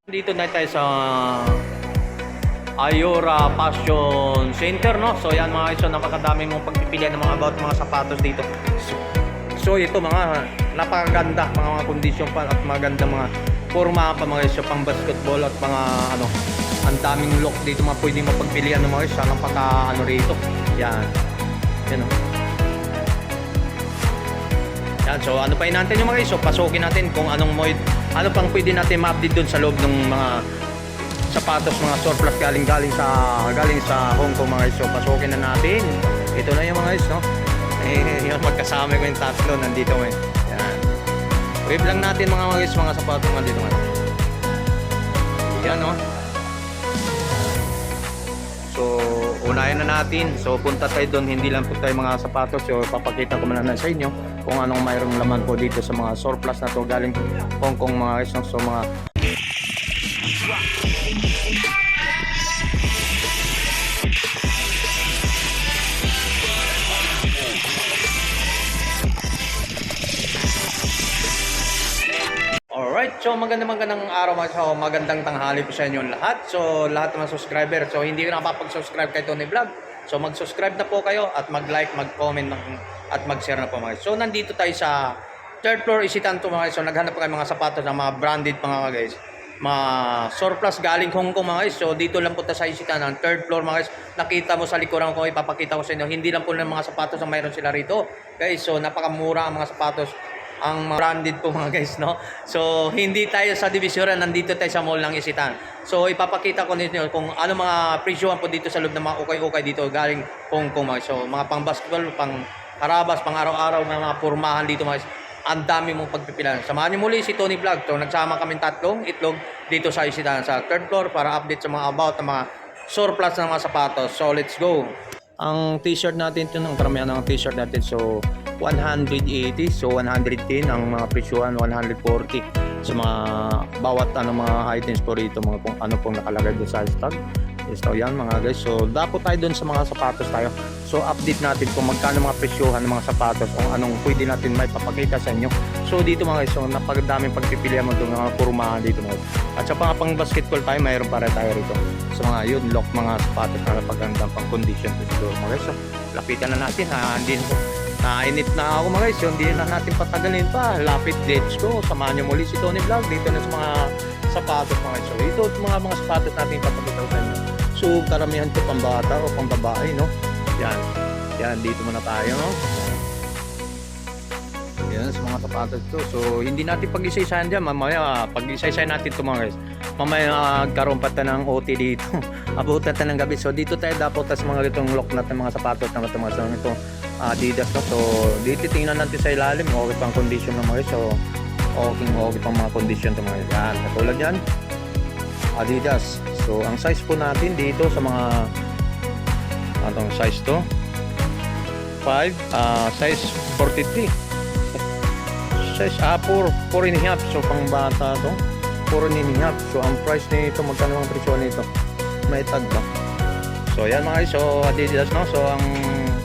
Dito na tayo sa Ayora Fashion Center, no? So yan mga iso, napakadami mong pagpipilian ng mga about mga sapatos dito. So ito mga napakaganda, mga kondisyon pa at maganda mga forma pa mga iso, pang basketball at mga ano, ang daming look dito mga pwedeng mapagpilian ng mga iso, napaka ano rito. Yan. Yan oh. Yan, so ano pa inaantay nyo mga iso, pasukin natin kung ano pang pwede natin ma-update doon sa loob ng mga sapatos, mga surplus galing sa Hong Kong mga iso. Pasukin na natin. Ito na yung mga iso, no? Yung magkasama ko yung tatlo nandito ngayon. Yan. Wave lang natin mga iso, mga sapatos nandito ngayon. Yan, no? So, unahin na natin. So, punta tayo doon. Hindi lang po tayo mga sapatos. So, papakita ko muna na sa inyo kung anong mayroong laman po dito sa mga surplus na to galing Hong Kong mga iso. So, mga alright, so magandang araw mga so, magandang tanghali po sa inyo lahat. So lahat ng mga subscriber, so hindi ko nakapag-subscribe kay Tony Vlog. So mag-subscribe na po kayo at mag-like, mag-comment at mag-share na po mga. So nandito tayo sa third floor Isitan to mga. So naghanap po kayo mga sapatos na mga branded pa mga guys. Mga surplus galing Hong Kong mga guys. So dito lang po tayo sa Isitan, ang third floor mga guys. Nakita mo sa likuran ko, ipapakita ko sa inyo. Hindi lang po ng mga sapatos ang mayroon sila rito. Guys, so napakamura ang mga sapatos, ang branded po mga guys, no? So hindi tayo sa divisoran, nandito tayo sa mall ng Isitan. So ipapakita ko ninyo kung ano mga presyohan po dito sa loob ng mga ukay-ukay dito galing Hong Kong mga. So mga pang basketball, pang harabas, pang araw-araw mga pormahan dito mga guys. Ang dami mong pagpipilan. Samahan niyo muli si Tony Vlog. So nagsama kami tatlong itlog dito sa Isitan sa third floor para update sa mga about ng mga surplus ng mga sapatos. So let's go. Ang t-shirt natin ito, ang karamihan ng t-shirt natin, so 180, so 110 ang mga presyohan, 140 sa mga bawat mga items po rito, mga kung ano pong nakalagay doon sa stock. So yan mga guys, so dapat tayo doon sa mga sapatos tayo. So update natin kung magkano mga presyohan ng mga sapatos, kung anong pwede natin may papakita sa inyo. So dito mga guys, so napakadaming pagpipilian mo itong mga kurmahan dito mga guys. At sa pang basketball tayo, mayroon para tayo rito. So mga yun, lock mga sapatos na napagandang pang condition po siguro mga guys. So lapitan na natin ha, hindi nainit na ako mga guys, so hindi na natin patagalin pa. Lapit, let's go. Samahan nyo muli si Tony Vlog dito na sa mga sapatos mga guys. So ito mga sapatos natin papakita sa inyo. So karamihan ito pang bata o pang babae, no? Yan dito muna tayo, no? Yan sa mga sapatos ito. So hindi natin pag-isa-isahan dyan. Mamaya pag-isa-isahan natin ito mga guys. Mamaya magkaroon pa tayo ng OT dito. Abutan tayo ng gabi. So dito tayo dapat sa mga itong lock natin mga sapatos na ito Adidas, no? So dito tingnan natin sa ilalim. Okay pang condition ng mga guys. So okay pang mga condition ng mga guys. Yan, katulad yan, Adidas. So ang size po natin dito sa mga atong size to 5, size 43, size 4 and a half. So pang bata to 4 and a half. So ang price nito, magkano ang presyo nito? May tag ba? So yan mga guys, so Adidas, no? So ang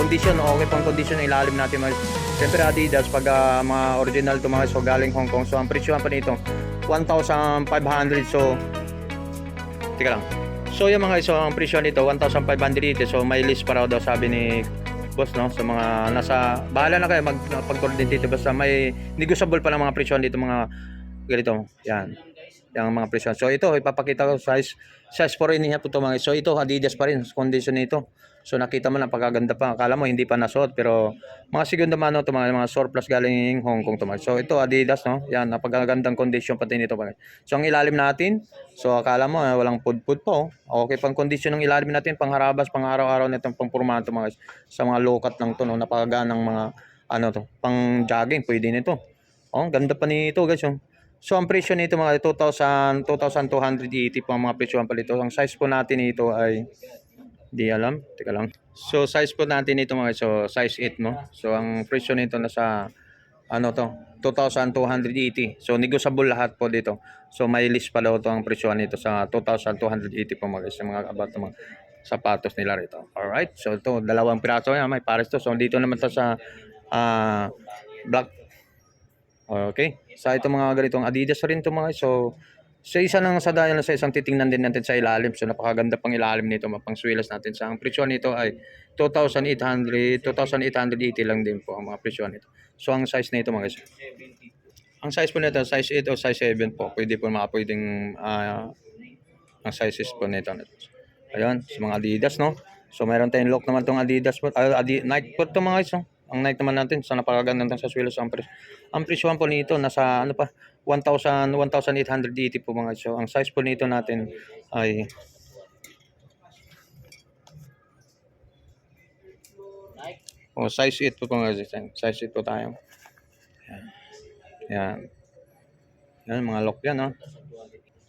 condition, okay pang condition ng ilalim natin mga guys. Siyempre Adidas pag mga original to mga guys, so galing Hong Kong. So ang presyo pa nito 1,500. So tika lang. So yung mga guys, so ang presyo nito 1,500. So may list para daw sabi ni boss, no? So mga nasa bahala na kayo pag-coordinate dito, basta may negotiable pa ng mga presyo dito mga ganito. Yan. Yung mga presyo. So ito ipapakita ko size 4 and a half ito mga. So ito Adidas pa rin condition nito. So nakita mo na pagkaganda pa. Akala mo hindi pa nasuot, pero mga segunda mano ito mga surplus galing Hong Kong ito mga. So ito Adidas, no? Yan, napakagandang condition pati nito mga. So ang ilalim natin, so akala mo walang pudpud po. Okay pang condition ng ilalim natin, pang harabas, pang araw-araw nitong pang pormato mga. Sa mga low cut lang to, no? Napakaganang mga ano to, pang jogging pwede nito. Oh, ganda pa nito guys, oh. So ang presyo nito mga 2,280 po ang mga presyohan palito. Ang size po natin nito ay di alam, teka lang. So size po natin ito mga, so size 8, no. So ang presyo nito nasa ano to, 2,280. So negotiable lahat po dito. So may list pala ito ang presyo nito sa 2,280 po mga, sa mga about ng mga sapatos nila rito. Alright, so ito dalawang piraso yan, may pares to. So dito naman to sa black. Okay, sa ito mga ganitong Adidas rin to mga. So So isa lang sa dahil sa isang titingnan din natin sa ilalim. So napakaganda pang ilalim nito, mapang swilas natin. Sa ang presyo nito ay 2,880 lang din po ang mga presyo nito. So ang size nito mga guys. Ang size po nito, size 8 o size 7 po. Pwede po mga pwedeng ang sizes po nito. Ayun, sa mga Adidas, no? So mayroon tayong lock naman tong Adidas po. Nike po ito mga guys, no? Ang Nike naman natin, sa napakaganda ng sa swilas ang presyo. Ang presyo po nito nasa ano pa 1,880 po mga guys. So ang size po nito natin ay size 8 po mga guys. Size 8 po tayo. Yan. Yan, mga lock yan, no?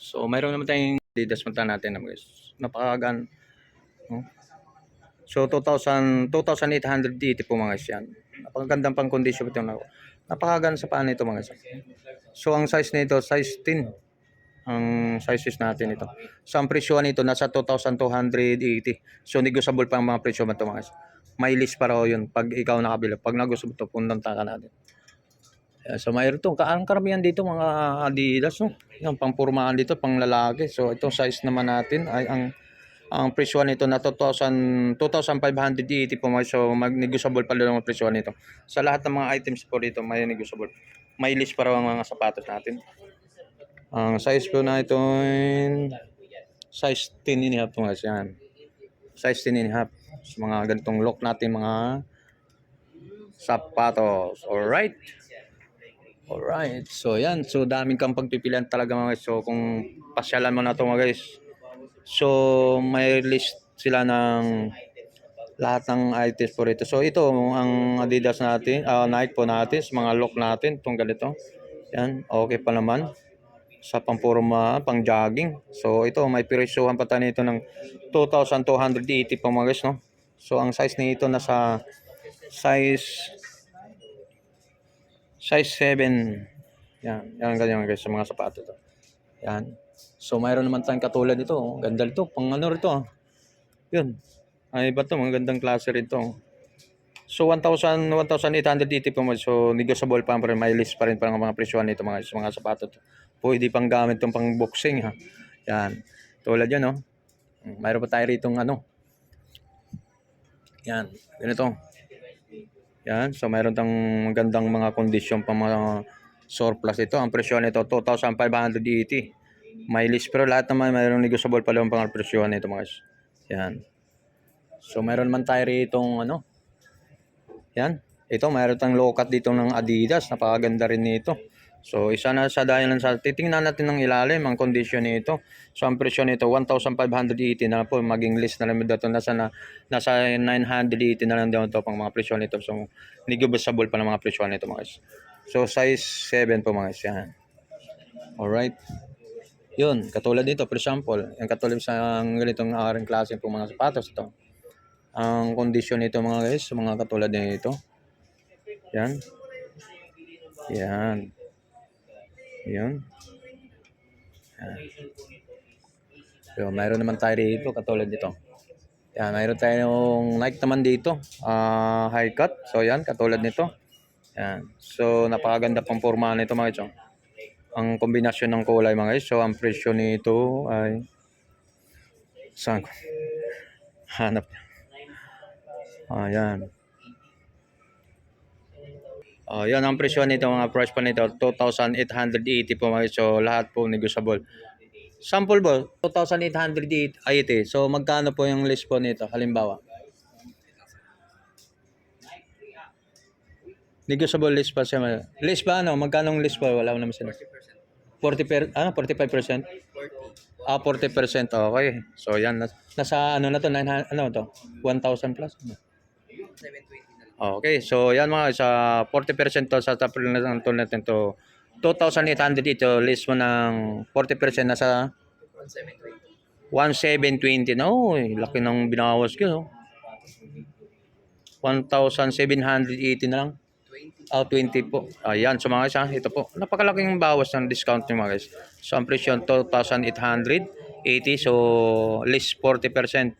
So mayroon naman tayong Adidas punta natin mga guys. Napakagan. No? So 2,880 po mga guys yan. Napakagandang pang condition ito na. Napakaganda sa paan nito mga guys. So ang size nito, size 10. Ang sizes natin ito. So ang presyo nito nasa 2,280. So negotiable pa ang mga presyo nito mga guys. May list para yun pag ikaw nakabili. Pag nagusto mo ito, punta ka natin. So mayroon to, ang karamihan dito mga Adidas, no? Yung pangpurmaan dito, pang lalaki. So itong size naman natin ay ang presyo nito na 2,580 po mga. So mag-negotiable pa lang ang presyo nito. Sa lahat ng mga items po dito, may negotiable. May list para ang mga sapatos natin. Ang size po na ito ay size 10 and a half po guys. Yan. Size 10 and a half. So, mga ganitong look natin mga sapatos. Alright. Alright. So yan. So daming kang pagpipilian talaga mga guys. So kung pasyalan mo na ito mga guys. So may list sila ng lahat ng items po rito. So ito ang Adidas natin. Nike po natin. Mga look natin. Itong ganito. Yan. Okay pa naman. Sa pangpurma, pang jogging. So ito may presyohan pa tayo nito ng 2,280 po mga guys, no? So ang size nito nasa size 7. Yan, yan ganyan guys sa mga sapatos to. Yan. So mayroon naman tayong katulad nito, oh. Ganda nito, pang ano rito. Oh. Yun. Ay ba to, mga gandang klase rito. So 1,880 po mo. So negotiable pa rin, may list pa rin pa ng mga presyohan nito mga sapatos to. Pwede pang gamit tong pang boxing ha. Yan. Tulad yan, no. Mayroon pa tayo rito ano. Yan, ganito. Yan, so mayroon tang magandang mga kondisyon pa mga surplus ito. Ang presyo nito 2,580. May list pero lahat naman mayroong negotiable pa lang pang presyo nito mga guys. Yan. So mayroon man tayo rito ano. Yan. Ito mayroon tang low cut dito ng Adidas. Napakaganda rin nito. So isa na sa dahil sa titingnan natin ng ilalim ang kondisyon nito. So ang presyo nito 1,580 na po, maging list na lang dito nasa 980 na lang dito pang mga presyo nito. So negotiable pa ng mga presyo nito mga guys. So size 7 po mga guys yan. All right. Yun, katulad nito for example, yung katulad sa ganitong aring klase po mga sapatos ito. Ang kondisyon nito mga guys, mga katulad nito. Yan. Yan. Yan. So, mayroon naman tayo dito katulad dito. Yan, mayroon tayong Nike naman dito. High cut. So yan, katulad nito. Yan. So napakaganda pang porma nito mga guys. Ang kombinasyon ng kulay mga guys. So ang presyo nito ay saan ko? Hanap. Ayan. Yan ang presyo nito, mga price pa nito 2,880 po mga guys. So lahat po negotiable. Sample po 2,880. So magkano po yung list po nito halimbawa? Negotiable list pa siya. List ba ano? Magkano ang list po? Wala ko naman sila. 45%? 40%. Okay. So yan nasa ano na to 900 ano to? 1,000 plus. 720 na lang. Okay, so yan mga sa 40% to sa top na to natin to 2,800 ito list mo ng 40% nasa 1720. 1,720 na. Laki ng binawas ko. 1,780 na lang. 20 po. Ayan, so mga guys, ito po. Napakalaking bawas ng discount nyo mga guys. So ang presyo 2,880. So list 40%.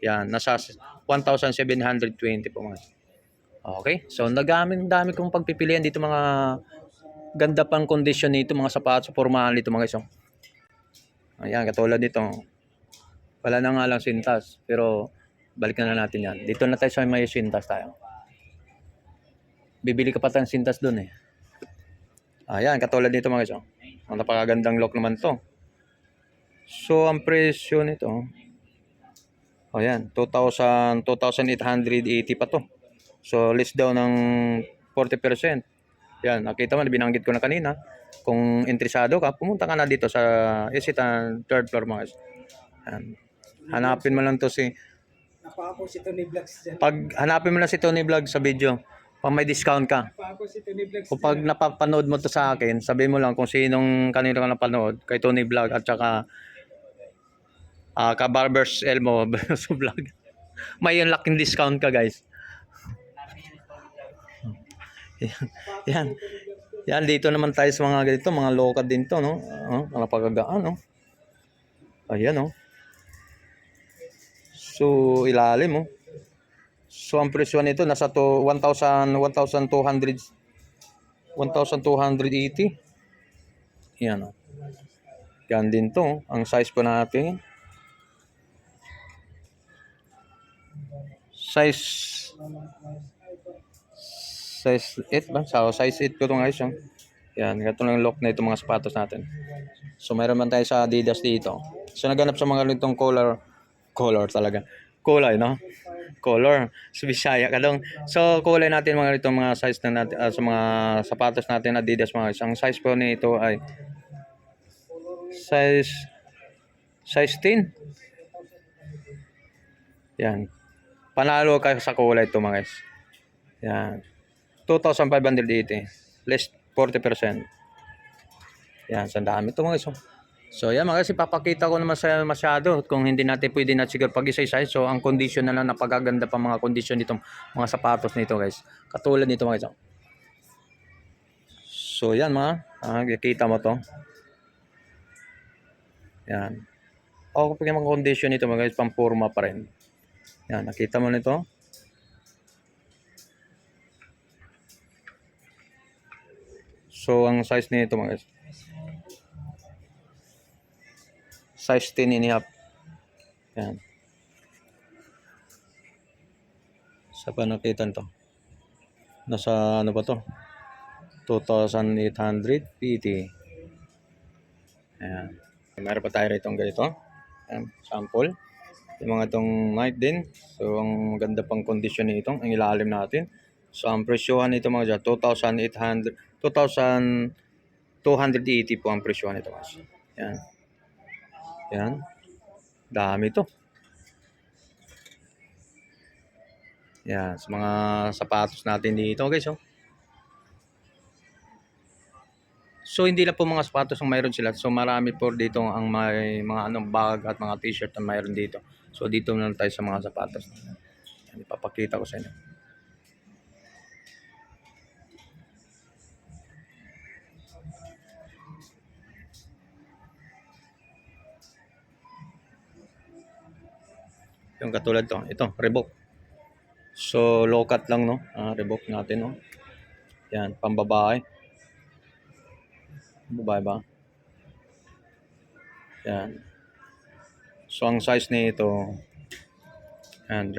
Yan, nasa 1,720 po mga guys. Okay, so dami kong pagpipilian dito mga ganda pang kondisyon nito mga sapatos, pormahan dito mga guys. Ayan, katulad nito. Wala na nga lang sintas, pero balikan na natin yan. Dito na tayo sa may sintas tayo. Bibili ka pa tayong sintas dun eh. Ayan, katulad nito mga guys. Oh. Ang napakagandang lock naman to. So, ang presyo nito, ayan, 2,880 pa to. So, less daw ng 40%. Yan, nakita mo, binanggit ko na kanina. Kung interesado ka, pumunta ka na dito sa Isitan, third floor mga guys. Yan. Hanapin mo lang to si... Napako si Tony Vlogs dyan. Pag hanapin mo lang si Tony Vlog sa video, pag may discount ka. Napako si Tony Vlogs Kung pag napapanood mo to sa akin, sabihin mo lang kung sinong kanino ka napanood, kay Tony Vlog at saka ka Barbers Elmo Vlog. May yung laking discount ka guys. Yan. Yan, dito naman tayo sa mga ganito, mga local din to, no? Napakagaan, no? Ayan, no? So, ilalim, oh. So, ang presyo nito nasa to 1,280. Yan, oh. Yan din to, oh. Ang size po natin. Size 8 ba? So, size 8 ko ito guys. Oh. Yan, ganito lang yung lock na ito mga sapatos natin. So, mayroon man tayo sa Adidas dito. So, naganap sa mga ganitong color talaga. Kulay, no? Color. So, Bisaya ka dong. So, kulay natin mga ganitong mga size na natin, sa mga sapatos natin Adidas mga guys. Ang size po nito ay size 10. Yan. Panalo kayo sa kulay ito mga guys. Yan. 2,580. Less 40%. Yan. Sa dami ito mga guys. So yan mga guys. Ipapakita ko naman sa masyado. Kung hindi natin pwede na siguro pag isa-isa. So ang condition na lang. Napagaganda pa mga condition nitong mga sapatos nito guys. Katulad nito mga guys. So yan mga. Kita mo to. Yan. O kapag yung mga condition nito mga guys. Pampurma pa rin. Yan, nakita mo nito. So, ang size nito mga guys. Size 10 and a half. Yan. Sa pa nakita nito. Nasa ano ba to? 2,880. Ayan. Meron pa tayo rito ganito. Ayan, sample. Yung mga itong Nike din. So, ang maganda pang condition nito. Ang ilalim natin. So, ang presyohan nito mga dyan, 2,280 po ang presyohan nito. Yan. Yan. Dami to. Yan. Sa mga sapatos natin dito guys. Oh. So, hindi lang po mga sapatos ang mayroon sila. So, marami po dito ang may mga bag at mga t-shirt na mayroon dito. So, dito na tayo sa mga sapatos. Yan, ipapakita ko sa inyo. Yung katulad to. Ito, Reebok. So, low cut lang, no? Reebok natin, no? Yan, pambabae. Babae ba? Yan. So, ang size nito, yan,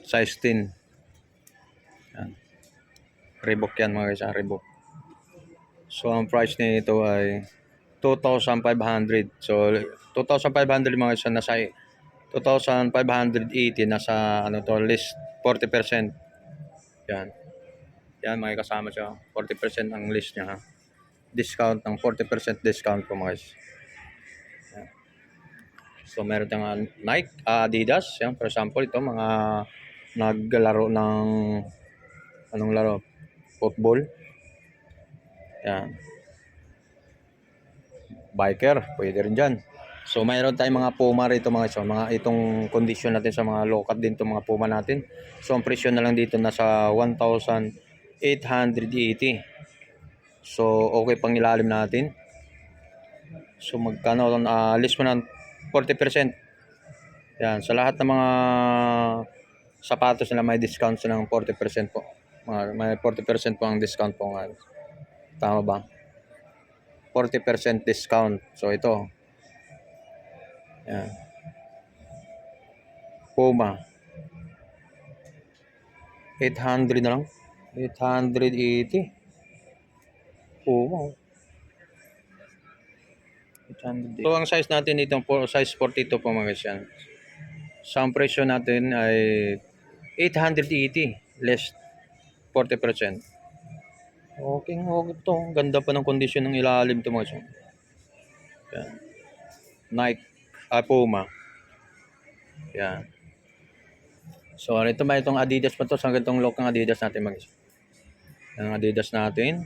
size 10. Yan. Reebok yan mga guys, Reebok. So, ang price nito ay 2,500. So, 2,500 mga guys, nasa 2,580, nasa ano to, list 40%. Yan. Yan, may kasama siya. 40% ang list niya, ha. Discount ng 40% discount po mga guys. Yan. So, meron tayong Nike, Adidas. Yan, for example, ito, mga naglalaro ng anong laro? Football. Yan. Biker, pwede rin dyan. So, mayroon tayong mga Puma rito mga guys. Mga itong condition natin sa mga low cut din itong mga Puma natin. So, ang presyo na lang dito nasa 1,880. So, okay pang ilalim natin. So, magkano, list mo ng 40%. Yan, sa lahat ng mga sapatos nila may discount sila ng 40% po. May 40% po ang discount po nga. Tama ba? 40% discount. So ito. Yan. Puma. 800 na lang. 880. Puma. 800. So ang size natin dito, size 42 po mga guys yan. So ang presyo natin ay 880 less 40%. Okay, okay to. Ganda pa ng kondisyon ng ilalim to mga guys. Yan. Nike, Puma. Yan. So, ito ba itong Adidas pa to? Sa ganitong look ng Adidas natin mag ang Adidas natin.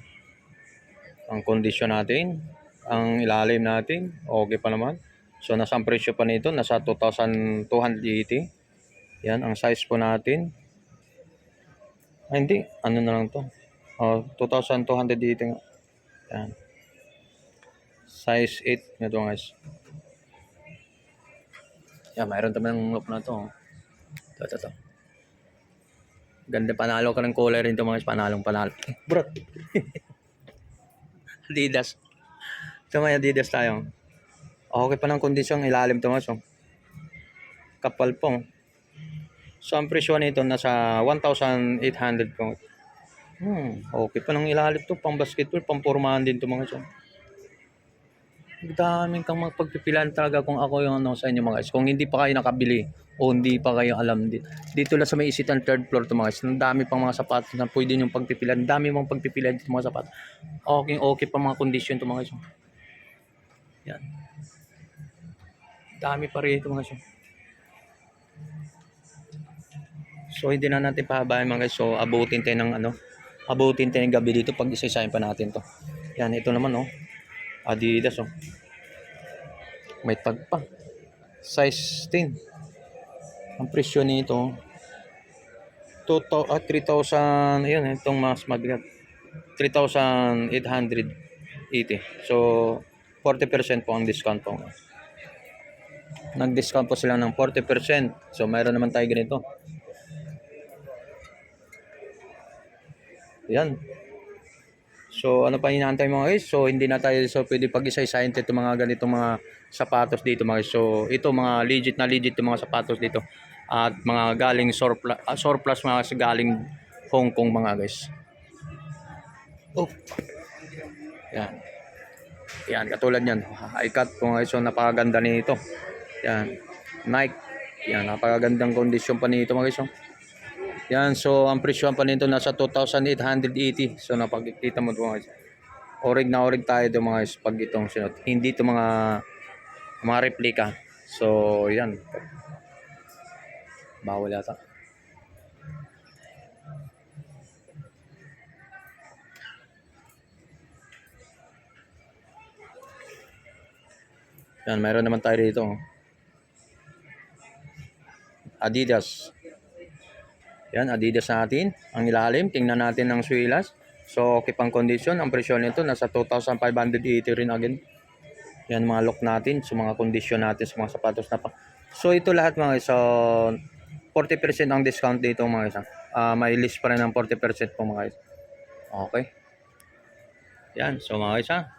Ang kondisyon natin. Ang ilalim natin. Okay pa naman. So, nasa ang presyo pa nito. Nasa 2,280. Yan. Ang size po natin. Ay, hindi. Ano na lang to? 2,280 nga. Yan. Size 8. Ito guys. Yan. Mayroon naman ng look na to. Ito. Ganda, panalo ka ng color rin ito mga panalo. Bro. Adidas. Ito may Adidas tayo. Okay pa ng kondisyon, ilalim ito mga so. Kapal po. So ang presyo nito nasa 1,800 po. Okay pa ng ilalim to, pang basketball, pang pormahan din ito mga so. Daming kang magpagpipilan talaga kung ako yung ano sa inyo mga guys. Kung hindi pa kayo nakabili o hindi pa kayo alam dito lang sa may isitan third floor to mga guys. Ang dami pang mga sapatos na pwede yung pagpipilan. Ang dami mong pagpipilan dito mga sapatos. Okay pa mga condition to mga guys. Yan. Dami pa rin ito mga guys. So hindi na natin pahabayan mga guys. So abutin tayo ng abutin tayo ng gabi dito pag isa-isahin pa natin to. Yan, ito naman Adidas may tag pa. Size 10. Ang presyo nito 3,000, ayun, itong mas mabigat 3,880. So 40% po ang discount po. Nag-discount po sila ng 40%. So mayroon naman tayo ganito. Yan. So ano pa hinahantay mga guys? So hindi na tayo pwede pag-isa-isahin itong mga ganitong mga sapatos dito mga guys. So ito mga legit yung mga sapatos dito. At mga galing surplus mga galing Hong Kong mga guys. Yan. Yan, katulad yan. High-cut po mga guys. So napakaganda nito. Yan. Nike. Yan, napakagandang kondisyon pa nito mga guys. Yan, so ang presyo pa nito nasa 2,880. So napakikita mo ito mga guys. Orig na orig tayo ito mga guys pag itong sinot. Hindi ito mga replika. So yan. Bawal yata. Yan, mayroon naman tayo dito. Adidas. Yan, Adidas natin. Ang ilalim, tingnan natin ang swilas. So, okay pang kondisyon. Ang presyo nito nasa 2,580 rin again. Yan mga look natin. So, mga kondisyon natin sa mga sapatos na pa. So, ito lahat mga guys. So, 40% ang discount dito mga guys. May list pa rin ng 40% po mga guys. Okay. Yan. So, mga guys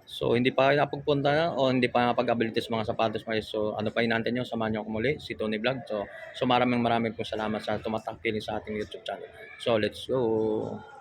So, hindi pa kayo napagpunta o hindi pa napag-ability sa mga sapatos mga guys. So, ano pa hinantay nyo? Samahan nyo ako muli, si Tony Vlog. So maraming po salamat sa tumatakili sa ating YouTube channel. So, let's go!